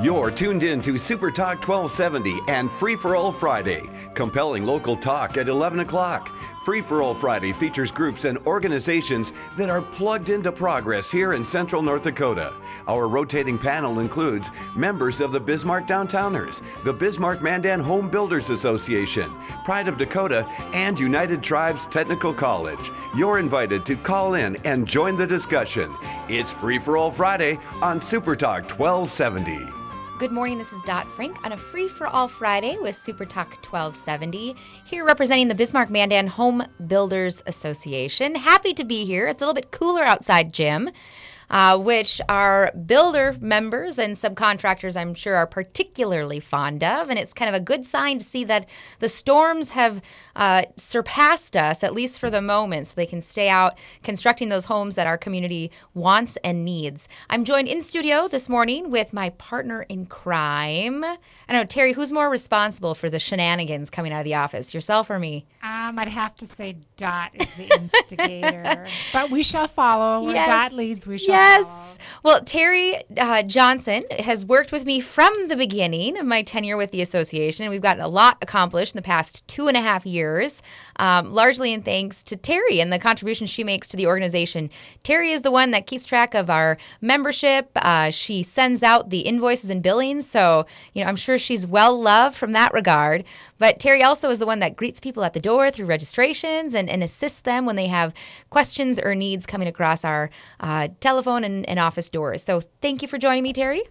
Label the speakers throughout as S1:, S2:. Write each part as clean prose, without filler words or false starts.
S1: You're tuned in to Super Talk 1270 and Free for All Friday. Compelling local talk at 11 o'clock. Free for All Friday features groups and organizations that are plugged into progress here in Central North Dakota. Our rotating panel includes members of the Bismarck Downtowners, the Bismarck-Mandan Homebuilders Association, Pride of Dakota, and United Tribes Technical College. You're invited to call in and join the discussion. It's Free for All Friday on Super Talk 1270.
S2: Good morning, this is Frank on a Free for All Friday with Super Talk 1270, here representing the Bismarck-Mandan Homebuilders Association. Happy to be here. It's a little bit cooler outside, Jim, which our builder members and subcontractors, I'm sure, are particularly fond of. And it's kind of a good sign to see that the storms have surpassed us, at least for the moment, so they can stay out constructing those homes that our community wants and needs. I'm joined in studio this morning with my partner in crime. I don't know, Terry, who's more responsible for the shenanigans coming out of the office, yourself or me?
S3: I'd have to say Dot is the instigator, but we shall follow. Where Dot leads, we shall follow.
S2: Well, Terri Johnson has worked with me from the beginning of my tenure with the association. We've gotten a lot accomplished in the past 2.5 years, largely in thanks to Terri and the contributions she makes to the organization. Terri is the one that keeps track of our membership. She sends out the invoices and billings, so I'm sure she's well loved from that regard. But Terri also is the one that greets people at the door through registrations and assists them when they have questions or needs coming across our telephone and office doors. So thank you for joining me, Terri.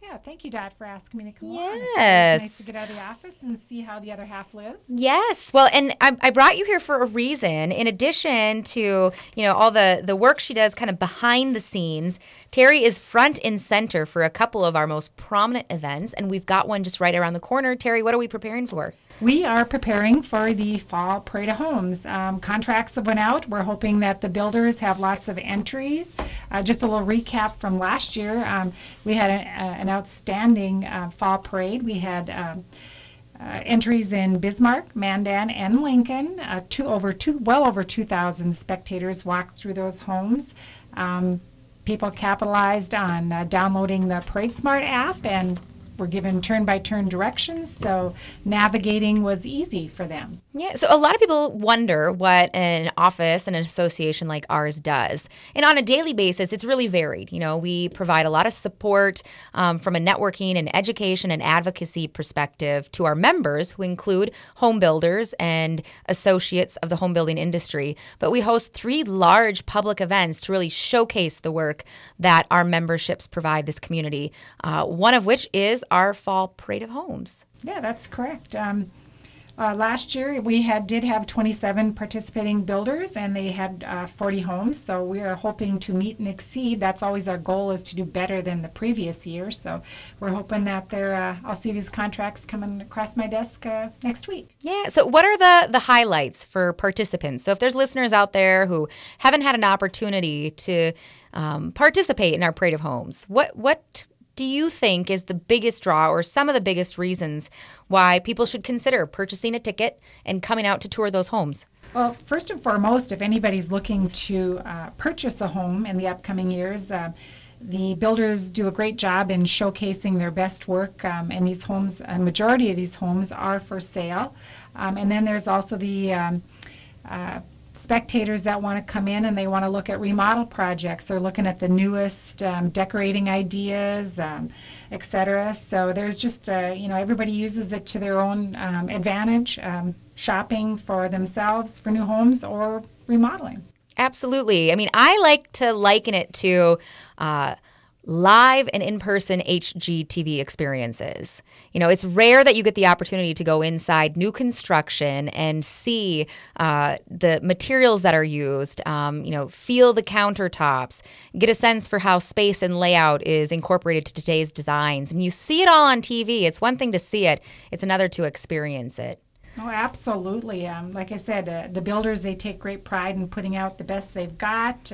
S3: Yeah, thank you, Dot, for asking me to come on.
S2: Yes.
S3: It's nice to get out of the office and see how the other half lives.
S2: Yes. Well, and I brought you here for a reason. In addition to, all the work she does kind of behind the scenes, Terri is front and center for a couple of our most prominent events, and we've got one just right around the corner. Terri, what are we preparing for?
S3: We are preparing for the Fall Parade of Homes. Contracts have went out. We're hoping that the builders have lots of entries. Just a little recap from last year. We had an outstanding Fall Parade. We had entries in Bismarck, Mandan, and Lincoln. Well over 2,000 spectators walked through those homes. People capitalized on downloading the Parade Smart app and were given turn-by-turn directions, so navigating was easy for them.
S2: Yeah, so a lot of people wonder what an office and an association like ours does. And on a daily basis, it's really varied. We provide a lot of support from a networking and education and advocacy perspective to our members, who include home builders and associates of the home building industry. But we host 3 large public events to really showcase the work that our memberships provide this community, one of which is our Fall Parade of Homes.
S3: Yeah, that's correct. Last year we did have 27 participating builders, and they had 40 homes. So we are hoping to meet and exceed. That's always our goal, is to do better than the previous year. So we're hoping that I'll see these contracts coming across my desk next week.
S2: Yeah. So what are the highlights for participants? So if there's listeners out there who haven't had an opportunity to participate in our Parade of Homes, what do you think is the biggest draw or some of the biggest reasons why people should consider purchasing a ticket and coming out to tour those homes?
S3: Well, first and foremost, if anybody's looking to purchase a home in the upcoming years, the builders do a great job in showcasing their best work, and these homes, a majority of these homes are for sale. And then there's also the spectators that want to come in and they want to look at remodel projects. They're looking at the newest decorating ideas, etc. So there's just, everybody uses it to their own advantage, shopping for themselves for new homes or remodeling.
S2: Absolutely. I mean, I like to liken it to live and in-person HGTV experiences. It's rare that you get the opportunity to go inside new construction and see the materials that are used, feel the countertops, get a sense for how space and layout is incorporated to today's designs. And you see it all on TV. It's one thing to see it. It's another to experience it.
S3: Oh, absolutely. Like I said, the builders, they take great pride in putting out the best they've got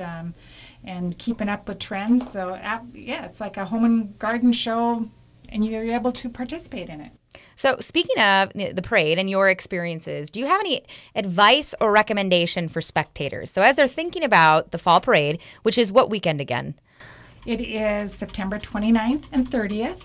S3: and keeping up with trends. So, it's like a home and garden show, and you're able to participate in it.
S2: So speaking of the parade and your experiences, do you have any advice or recommendation for spectators? So as they're thinking about the fall parade, which is what weekend again?
S3: It is September 29th and 30th.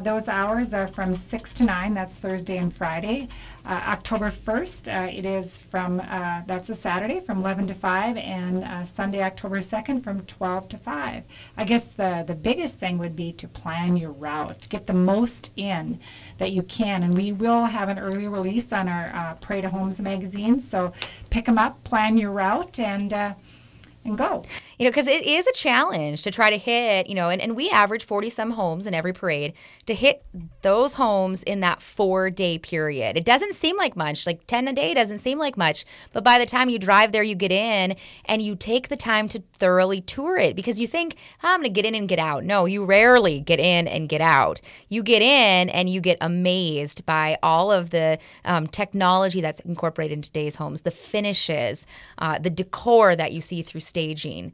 S3: Those hours are from 6 to 9. That's Thursday and Friday. October 1st, it is from, that's a Saturday, from 11 to 5, and Sunday, October 2nd, from 12 to 5. I guess the biggest thing would be to plan your route, get the most in that you can, and we will have an early release on our Parade of Homes magazine, so pick them up, plan your route, and go.
S2: You know, because it is a challenge to try to hit, you know, and we average 40-some homes in every parade, to hit those homes in that 4-day period. It doesn't seem like much, like 10 a day doesn't seem like much, but by the time you drive there, you get in and you take the time to thoroughly tour it, because you think, oh, I'm going to get in and get out. No, you rarely get in and get out. You get in and you get amazed by all of the technology that's incorporated in today's homes, the finishes, the decor that you see through staging.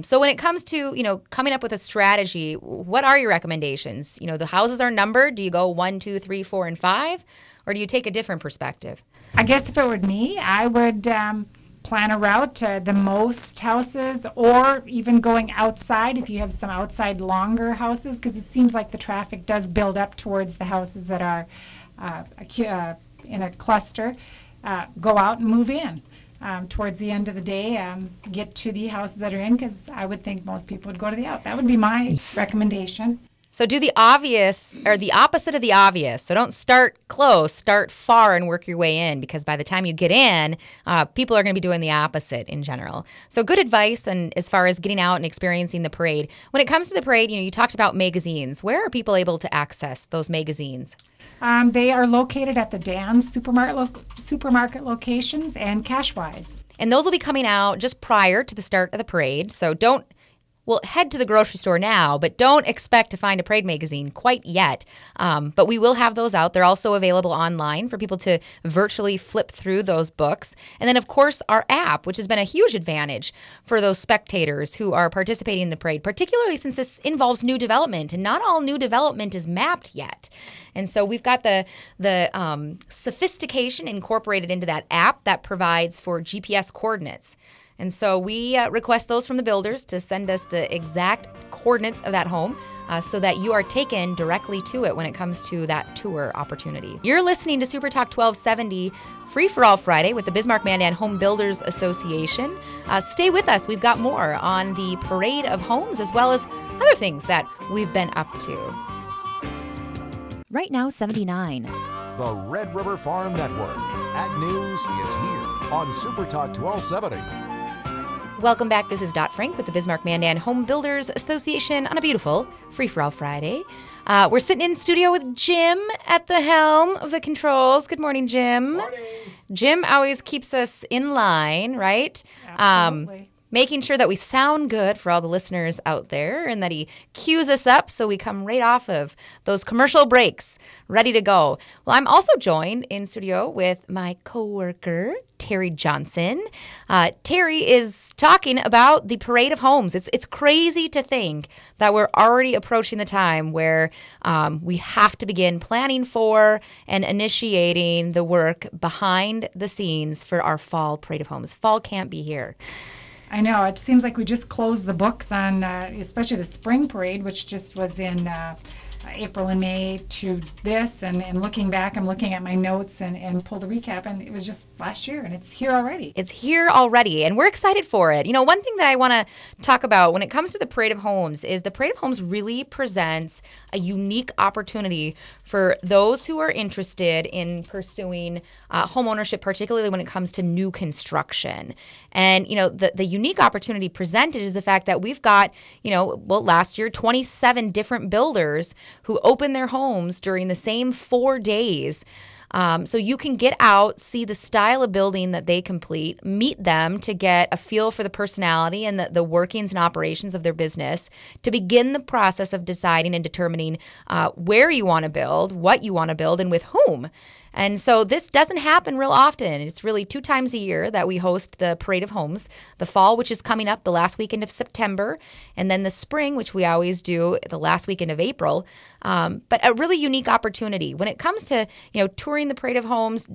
S2: So when it comes to, you know, coming up with a strategy, what are your recommendations? You know, the houses are numbered. Do you go 1, 2, 3, 4, and 5? Or do you take a different perspective?
S3: I guess if it were me, I would plan a route to the most houses, or even going outside if you have some outside longer houses, because it seems like the traffic does build up towards the houses that are in a cluster. Go out and move in. Towards the end of the day, get to the houses that are in, because I would think most people would go to the out. That would be my recommendation.
S2: So do the obvious, or the opposite of the obvious. So don't start close, start far and work your way in, because by the time you get in, people are going to be doing the opposite in general. So good advice, and as far as getting out and experiencing the parade. When it comes to the parade, you know, you talked about magazines. Where are people able to access those magazines?
S3: They are located at the Dan's supermarket locations and Cashwise.
S2: And those will be coming out just prior to the start of the parade. So head to the grocery store now, but don't expect to find a parade magazine quite yet. But we will have those out. They're also available online for people to virtually flip through those books. And then, of course, our app, which has been a huge advantage for those spectators who are participating in the parade, particularly since this involves new development, and not all new development is mapped yet. And so we've got the sophistication incorporated into that app that provides for GPS coordinates. And so we request those from the builders to send us the exact coordinates of that home so that you are taken directly to it when it comes to that tour opportunity. You're listening to Super Talk 1270 Free for All Friday with the Bismarck-Mandan Homebuilders Association. Stay with us. We've got more on the Parade of Homes, as well as other things that we've been up to.
S4: Right Now 79.
S5: The Red River Farm Network. Ag News is here on Super Talk 1270.
S2: Welcome back. This is Dot Frank with the Bismarck-Mandan Homebuilders Association on a beautiful Free-for-All Friday. We're sitting in studio with Jim at the helm of the controls. Good morning, Jim.
S3: Morning.
S2: Jim always keeps us in line, right?
S3: Absolutely.
S2: Making sure that we sound good for all the listeners out there, and that he cues us up so we come right off of those commercial breaks ready to go. Well, I'm also joined in studio with my coworker, Terri Johnson. Terri is talking about the Parade of Homes. It's crazy to think that we're already approaching the time where we have to begin planning for and initiating the work behind the scenes for our fall Parade of Homes. Fall can't be here.
S3: I know. It seems like we just closed the books on, especially the spring parade, which just was in April and May, to this. And looking back, I'm looking at my notes and pulled a recap, and it was just last year, and it's here already.
S2: It's here already, and we're excited for it. You know, one thing that I want to talk about when it comes to the Parade of Homes is the Parade of Homes really presents a unique opportunity for those who are interested in pursuing home ownership, particularly when it comes to new construction. And, you know, the unique opportunity presented is the fact that we've got, last year, 27 different builders who opened their homes during the same 4 days. So you can get out, see the style of building that they complete, meet them to get a feel for the personality and the workings and operations of their business, to begin the process of deciding and determining where you want to build, what you want to build, and with whom. And so this doesn't happen real often. It's really 2 times a year that we host the Parade of Homes. The fall, which is coming up the last weekend of September, and then the spring, which we always do the last weekend of April. But a really unique opportunity. When it comes to, touring the Parade of Homes,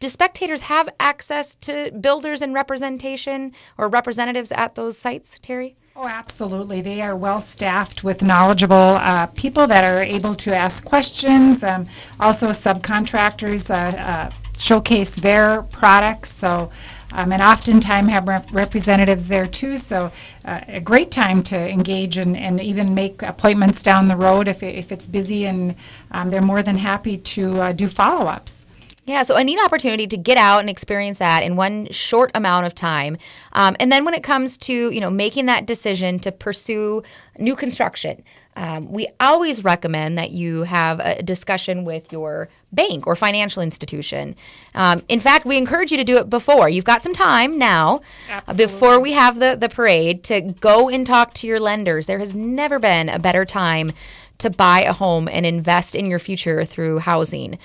S2: do spectators have access to builders and representation or representatives at those sites, Terri?
S3: Oh, absolutely. They are well staffed with knowledgeable people that are able to ask questions. Also, subcontractors showcase their products. So, and oftentimes have representatives there too. So, a great time to engage and even make appointments down the road if it's busy, and they're more than happy to do follow-ups.
S2: Yeah, so a neat opportunity to get out and experience that in one short amount of time. And then when it comes to, making that decision to pursue new construction, we always recommend that you have a discussion with your bank or financial institution. In fact, we encourage you to do it before. You've got some time now, before we have the parade, to go and talk to your lenders. There has never been a better time to buy a home and invest in your future through housing.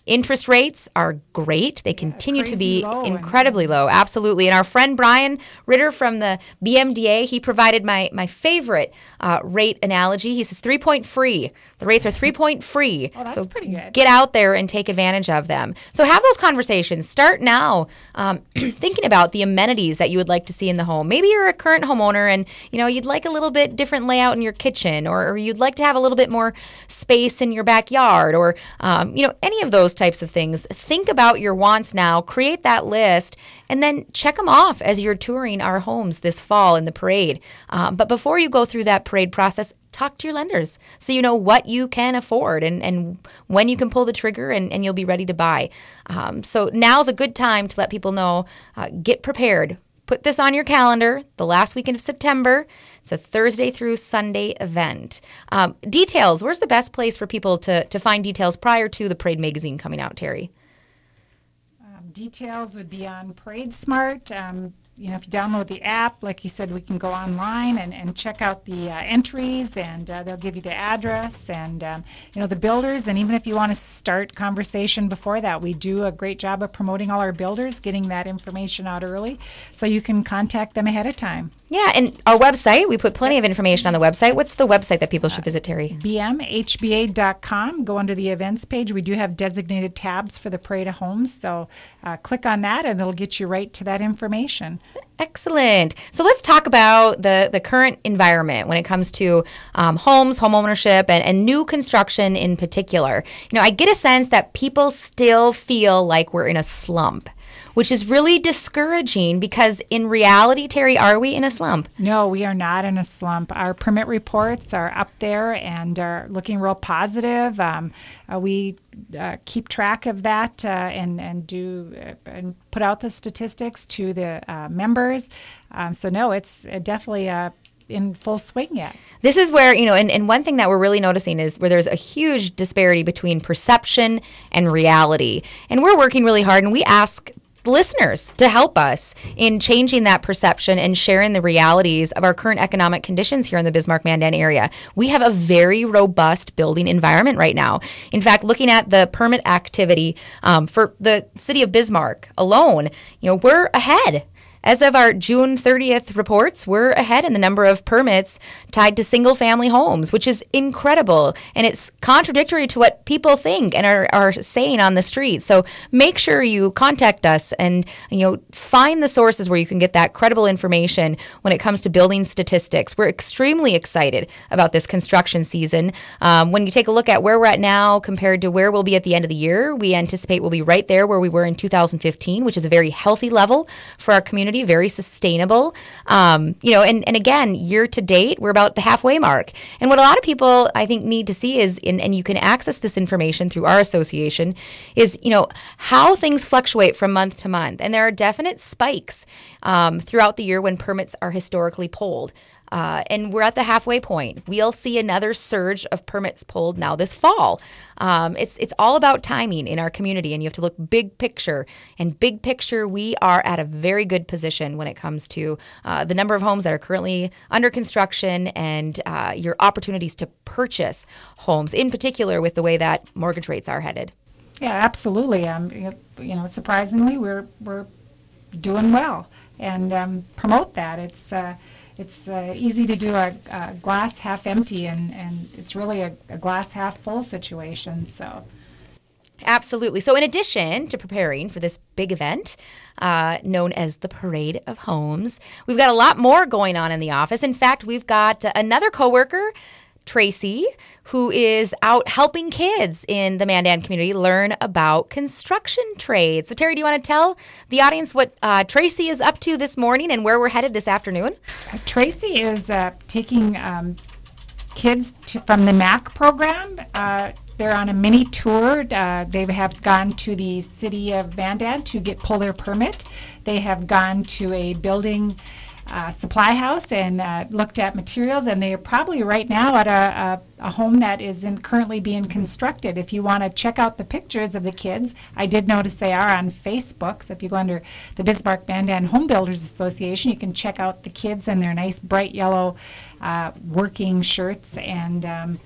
S2: Interest rates are great. They continue to be incredibly low. Absolutely. And our friend Brian Ritter from the BMDA, he provided my favorite rate analogy. He says 3-point free. The rates are 3-point free.
S3: Oh, that's pretty good.
S2: Get out there and take advantage of them. So have those conversations. Start now thinking about the amenities that you would like to see in the home. Maybe you're a current homeowner and you'd like a little bit different layout in your kitchen, or you'd like to have a little bit more space in your backyard, or any of those types of things. Think about your wants now, create that list, and then check them off as you're touring our homes this fall in the parade. But before you go through that parade process, talk to your lenders so you know what you can afford and when you can pull the trigger and you'll be ready to buy. So now's a good time to let people know, get prepared. Put this on your calendar, the last weekend of September. It's a Thursday through Sunday event. Details, where's the best place for people to find details prior to the Parade magazine coming out, Terry?
S3: Details would be on Parade Smart. If you download the app, like you said, we can go online and check out the entries, and they'll give you the address and, the builders. And even if you want to start conversation before that, we do a great job of promoting all our builders, getting that information out early, so you can contact them ahead of time.
S2: Yeah, and our website, we put plenty of information on the website. What's the website that people should visit, Terry?
S3: bmhba.com. Go under the events page. We do have designated tabs for the Parade of Homes, so click on that and it'll get you right to that information.
S2: Excellent. So let's talk about the current environment when it comes to homes, home ownership, and new construction in particular. I get a sense that people still feel like we're in a slump, which is really discouraging because in reality, Terry, are we in a slump?
S3: No, we are not in a slump. Our permit reports are up there and are looking real positive. We keep track of that and put out the statistics to the members. So no, it's definitely in full swing yet. This
S2: is where, and one thing that we're really noticing is where there's a huge disparity between perception and reality. And we're working really hard, and we ask listeners to help us in changing that perception and sharing the realities of our current economic conditions here in the Bismarck-Mandan area. We have a very robust building environment right now. In fact, looking at the permit activity for the city of Bismarck alone, we're ahead. As of our June 30th reports, we're ahead in the number of permits tied to single-family homes, which is incredible. And it's contradictory to what people think and are saying on the street. So make sure you contact us and find the sources where you can get that credible information when it comes to building statistics. We're extremely excited about this construction season. When you take a look at where we're at now compared to where we'll be at the end of the year, we anticipate we'll be right there where we were in 2015, which is a very healthy level for our community. Very sustainable. And again, year to date, we're about the halfway mark. And what a lot of people, I think, need to see is, and you can access this information through our association, is, how things fluctuate from month to month. And there are definite spikes throughout the year when permits are historically pulled. And we're at the halfway point. We'll see another surge of permits pulled now this fall. It's all about timing in our community, and you have to look big picture. And big picture, we are at a very good position when it comes to the number of homes that are currently under construction and your opportunities to purchase homes, in particular with the way that mortgage rates are headed.
S3: Yeah, absolutely. Surprisingly, we're doing well and promote that. It's easy to do a glass half empty, and it's really a glass half full situation. So,
S2: Absolutely. So in addition to preparing for this big event known as the Parade of Homes, we've got a lot more going on in the office. In fact, we've got another coworker, Tracy, who is out helping kids in the Mandan community learn about construction trades. So Terri, do you want to tell the audience what Tracy is up to this morning and where we're headed this afternoon?
S3: Tracy is taking kids from the MAC program. They're on a mini tour. They have gone to the city of Mandan to pull their permit. They have gone to a building supply house and looked at materials, and they are probably right now at a home that is currently being constructed. If you want to check out the pictures of the kids, I did notice they are on Facebook, so if you go under the Bismarck-Mandan Homebuilders Association, you can check out the kids in their nice bright yellow working shirts, and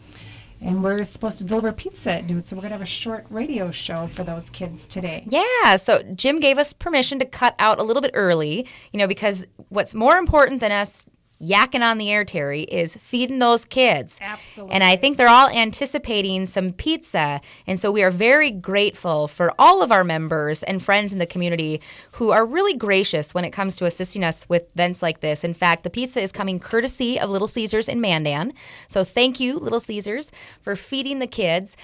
S3: we're supposed to deliver pizza at noon, so we're going to have a short radio show for those kids today.
S2: Yeah, so Jim gave us permission to cut out a little bit early, because what's more important than us yakking on the air, Terri, is feeding those kids.
S3: Absolutely.
S2: And I think they're all anticipating some pizza. And so we are very grateful for all of our members and friends in the community who are really gracious when it comes to assisting us with events like this. In fact, the pizza is coming courtesy of Little Caesars in Mandan. So thank you, Little Caesars, for feeding the kids.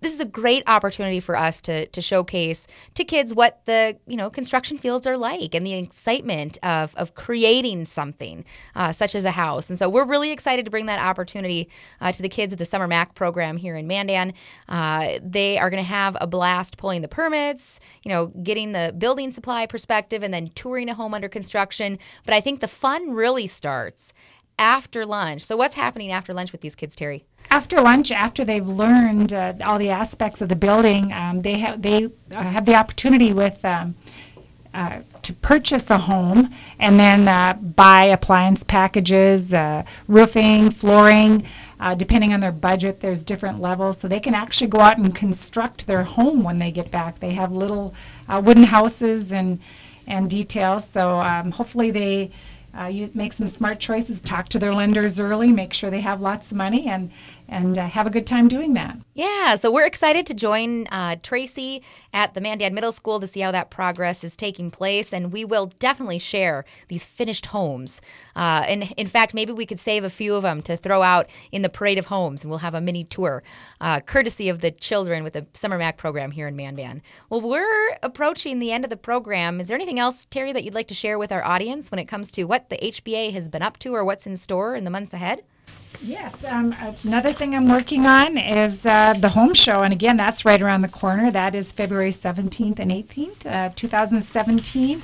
S2: This is a great opportunity for us to showcase to kids what the construction fields are like and the excitement of creating something. Such as a house. And so we're really excited to bring that opportunity to the kids at the Summer MAC program here in Mandan. They are going to have a blast pulling the permits, getting the building supply perspective, and then touring a home under construction. But I think the fun really starts after lunch. So what's happening after lunch with these kids, Terri?
S3: After lunch, after they've learned all the aspects of the building, they have the opportunity with to purchase a home and then buy appliance packages, roofing, flooring. Depending on their budget, there's different levels. So they can actually go out and construct their home when they get back. They have little wooden houses and details. So hopefully they you make some smart choices, talk to their lenders early, make sure they have lots of money, and have a good time doing that.
S2: Yeah, so we're excited to join Tracy at the Mandan Middle School to see how that progress is taking place, and we will definitely share these finished homes. And in fact, maybe we could save a few of them to throw out in the Parade of Homes, and we'll have a mini tour courtesy of the children with the Summer MAC program here in Mandan. Well, we're approaching the end of the program. Is there anything else, Terri, that you'd like to share with our audience when it comes to what the HBA has been up to or what's in store in the months ahead?
S3: Yes, another thing I'm working on is the home show, and again, that's right around the corner. That is February 17th and 18th, 2017.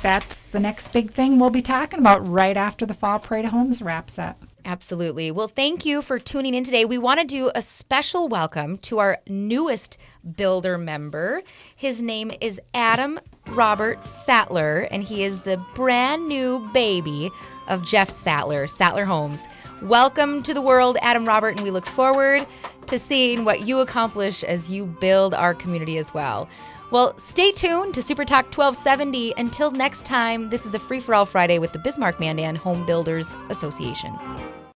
S3: That's the next big thing we'll be talking about right after the Fall Parade of Homes wraps up.
S2: Absolutely. Well, thank you for tuning in today. We want to do a special welcome to our newest builder member. His name is Adam Robert Sattler, and he is the brand new baby of Jeff Sattler, Sattler Homes. Welcome to the world, Adam Robert, and we look forward to seeing what you accomplish as you build our community as well. Well, stay tuned to Super Talk 1270. Until next time, this is a Free for All Friday with the Bismarck-Mandan Homebuilders Association.